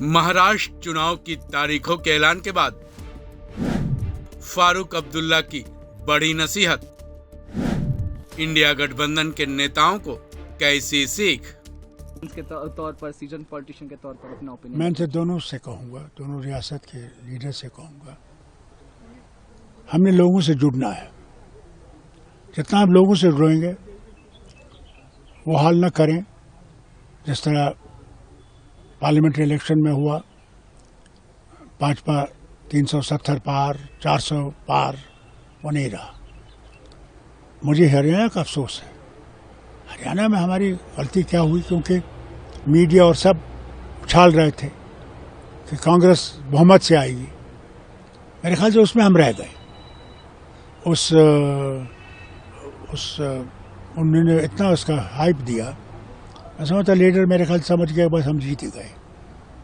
महाराष्ट्र चुनाव की तारीखों के ऐलान के बाद फारूक अब्दुल्ला की बड़ी नसीहत, इंडिया गठबंधन के नेताओं को कैसी सीख। के तौर पर सीजन पॉलिटिशियन के तौर पर अपना ओपिनियन। मैं इनसे दोनों से कहूँगा, दोनों रियासत के लीडर से कहूँगा, हमने लोगों से जुड़ना है। जितना आप लोगों से जुड़ेंगे वो हाल न करें जिस तरह पार्लियामेंट्री इलेक्शन में हुआ, 5 पार 370 पार 400 पार, वो नहीं रहा। मुझे हरियाणा का अफसोस है। हरियाणा में हमारी गलती क्या हुई, क्योंकि मीडिया और सब उछाल रहे थे कि कांग्रेस बहुमत से आएगी। मेरे ख्याल से उसमें हम रह गए। उन्होंने इतना उसका हाइप दिया, मैं समझता लीडर मेरे ख्याल समझ गए बस हम जीत ही गए।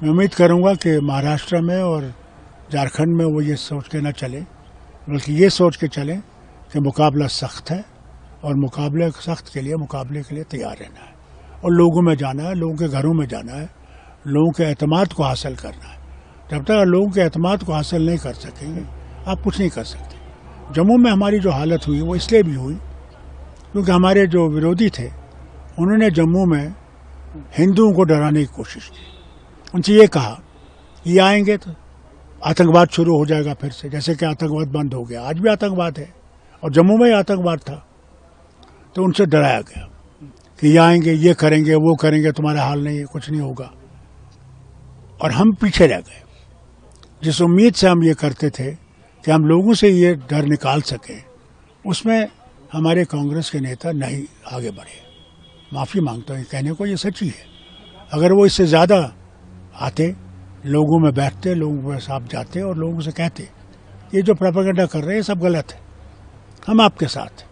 मैं उम्मीद करूंगा कि महाराष्ट्र में और झारखंड में वो ये सोच के न चले, बल्कि ये सोच के चलें कि मुकाबला सख्त है और मुकाबले के लिए तैयार रहना है और लोगों में जाना है, लोगों के घरों में जाना है, लोगों के एतमाद को हासिल करना है। जब तक लोगों के एतमाद को हासिल नहीं कर सकेंगे आप कुछ नहीं कर सकते। जम्मू में हमारी जो हालत हुई वो इसलिए भी हुई क्योंकि हमारे जो विरोधी थे उन्होंने जम्मू में हिंदुओं को डराने की कोशिश की। उनसे ये कहा ये आएंगे तो आतंकवाद शुरू हो जाएगा फिर से, जैसे कि आतंकवाद बंद हो गया। आज भी आतंकवाद है और जम्मू में ही आतंकवाद था। तो उनसे डराया गया कि ये आएंगे, ये करेंगे, वो करेंगे, तुम्हारा हाल नहीं है, कुछ नहीं होगा। और हम पीछे रह गए। जिस उम्मीद से हम ये करते थे कि हम लोगों से ये डर निकाल सकें, उसमें हमारे कांग्रेस के नेता नहीं आगे बढ़े। माफ़ी मांगता हूँ कहने को, ये सच्ची है। अगर वो इससे ज़्यादा आते, लोगों में बैठते, लोगों के साथ जाते और लोगों से कहते ये जो प्रोपेगेंडा कर रहे हैं सब गलत है, हम आपके साथ हैं,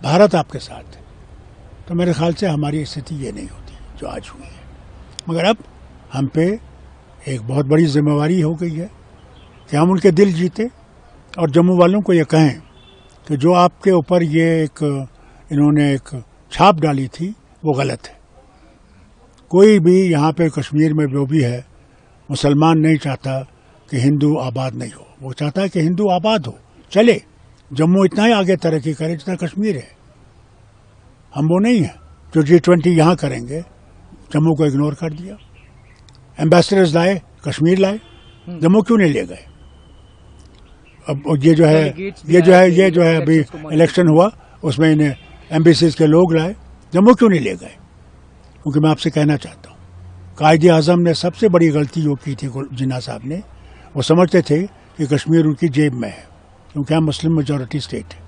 भारत आपके साथ है, तो मेरे ख्याल से हमारी स्थिति ये नहीं होती जो आज हुई है। मगर अब हम पे एक बहुत बड़ी जिम्मेवारी हो गई है कि हम उनके दिल जीते और जम्मू वालों को ये कहें कि जो आपके ऊपर ये इन्होंने एक छाप डाली थी वो गलत है। कोई भी यहाँ पे कश्मीर में जो भी है, मुसलमान नहीं चाहता कि हिंदू आबाद नहीं हो, वो चाहता है कि हिंदू आबाद हो, चले। जम्मू इतना ही आगे तरक्की करे जितना कश्मीर है। हम वो नहीं है जो G20 यहाँ करेंगे, जम्मू को इग्नोर कर दिया। एम्बेसडर्स लाए, कश्मीर लाए, जम्मू क्यों नहीं ले गए? अब ये जो है अभी इलेक्शन हुआ उसमें इन्हें एम्बेसीज के लोग लाए, जम्मू क्यों नहीं ले गए? क्योंकि मैं आपसे कहना चाहता हूँ, कायदे आज़म ने सबसे बड़ी गलती जो की थी जिन्ना साहब ने, वो समझते थे कि कश्मीर उनकी जेब में है क्योंकि हम मुस्लिम मेजॉरिटी स्टेट है।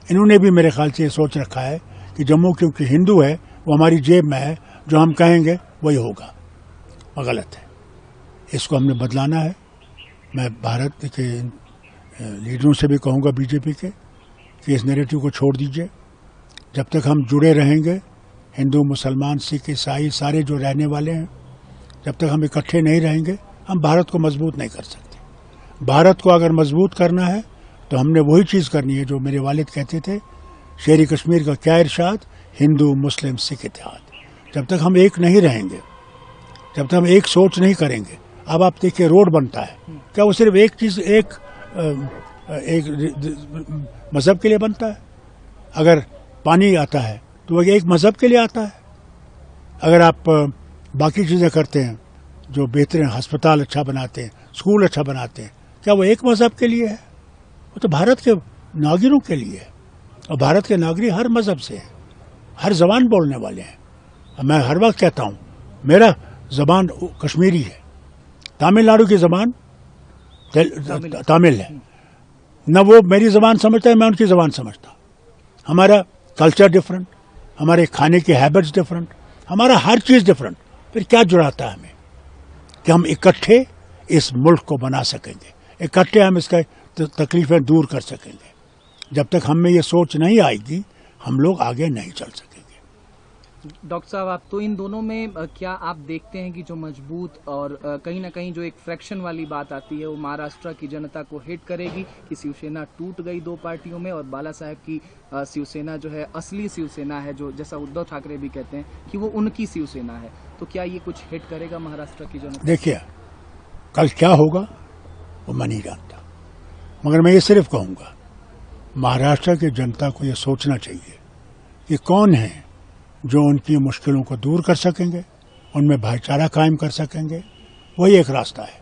इन्होंने भी मेरे ख्याल से ये सोच रखा है कि जम्मू क्योंकि हिंदू है वो हमारी जेब में है, जो हम कहेंगे वही होगा। और गलत है, इसको हमने बदलाना है। मैं भारत के लीडरों से भी कहूँगा, बीजेपी के, कि इस नैरेटिव को छोड़ दीजिए। जब तक हम जुड़े रहेंगे, हिंदू, मुसलमान, सिख, ईसाई सारे जो रहने वाले हैं, जब तक हम इकट्ठे नहीं रहेंगे हम भारत को मजबूत नहीं कर सकते। भारत को अगर मजबूत करना है तो हमने वही चीज़ करनी है जो मेरे वालिद कहते थे, शेर कश्मीर का क्या इरशाद, हिंदू मुस्लिम सिख इत्तेहाद। जब तक हम एक नहीं रहेंगे, जब तक हम एक सोच नहीं करेंगे, अब आप देखिए रोड बनता है, क्या वो सिर्फ एक चीज़ एक मज़हब के लिए बनता है? अगर पानी आता है तो वो एक मज़हब के लिए आता है। अगर आप बाकी चीज़ें करते हैं जो बेहतरीन अस्पताल अच्छा बनाते हैं, स्कूल अच्छा बनाते हैं, क्या वो एक मज़हब के लिए है? वो तो भारत के नागरिकों के लिए है। और भारत के नागरिक हर मज़हब से हैं, हर ज़बान बोलने वाले हैं। मैं हर वक्त कहता हूँ मेरा ज़बान कश्मीरी है, तमिलनाडु की ज़बान तमिल है। न वो मेरी ज़बान समझता है, मैं उनकी ज़बान समझता। हमारा कल्चर डिफरेंट, हमारे खाने के हैबिट्स डिफरेंट, हमारा हर चीज़ डिफरेंट। फिर क्या जुड़ाता है हमें कि हम इकट्ठे इस मुल्क को बना सकेंगे, इकट्ठे हम इसका तकलीफ़ें दूर कर सकेंगे। जब तक हम में ये सोच नहीं आएगी हम लोग आगे नहीं चल सकेंगे। डॉक्टर साहब, आप तो इन दोनों में क्या आप देखते हैं कि जो मजबूत और कहीं ना कहीं जो एक फ्रैक्शन वाली बात आती है वो महाराष्ट्र की जनता को हिट करेगी कि शिवसेना टूट गई दो पार्टियों में और बाला साहेब की शिवसेना जो है असली शिवसेना है, जो जैसा उद्धव ठाकरे भी कहते हैं कि वो उनकी शिवसेना है। तो क्या ये कुछ हिट करेगा महाराष्ट्र की जनता? देखिए, कल क्या होगा वो मैं नहीं जानता, मगर मैं ये सिर्फ कहूंगा महाराष्ट्र की जनता को ये सोचना चाहिए कि कौन है जो उनकी मुश्किलों को दूर कर सकेंगे, उनमें भाईचारा कायम कर सकेंगे। वही एक रास्ता है।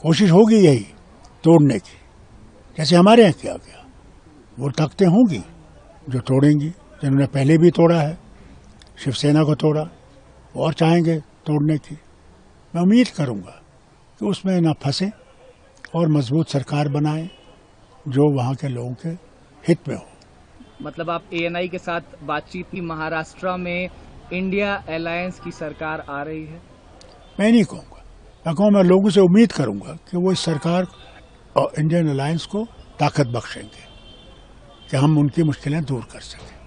कोशिश होगी यही तोड़ने की, जैसे हमारे यहाँ किया गया। वो ताकतें होंगी जो तोड़ेंगी, जिन्होंने पहले भी तोड़ा है, शिवसेना को तोड़ा, और चाहेंगे तोड़ने की। मैं उम्मीद करूंगा कि उसमें ना फंसे और मजबूत सरकार बनाएं जो वहाँ के लोगों के हित में हो। मतलब आप ANI के साथ बातचीत की, महाराष्ट्र में इंडिया अलायंस की सरकार आ रही है? मैं नहीं कहूँगा, मैं कहूँ मैं लोगों से उम्मीद करूंगा कि वो इस सरकार और इंडियन अलायंस को ताकत बख्शेंगे कि हम उनकी मुश्किलें दूर कर सकें।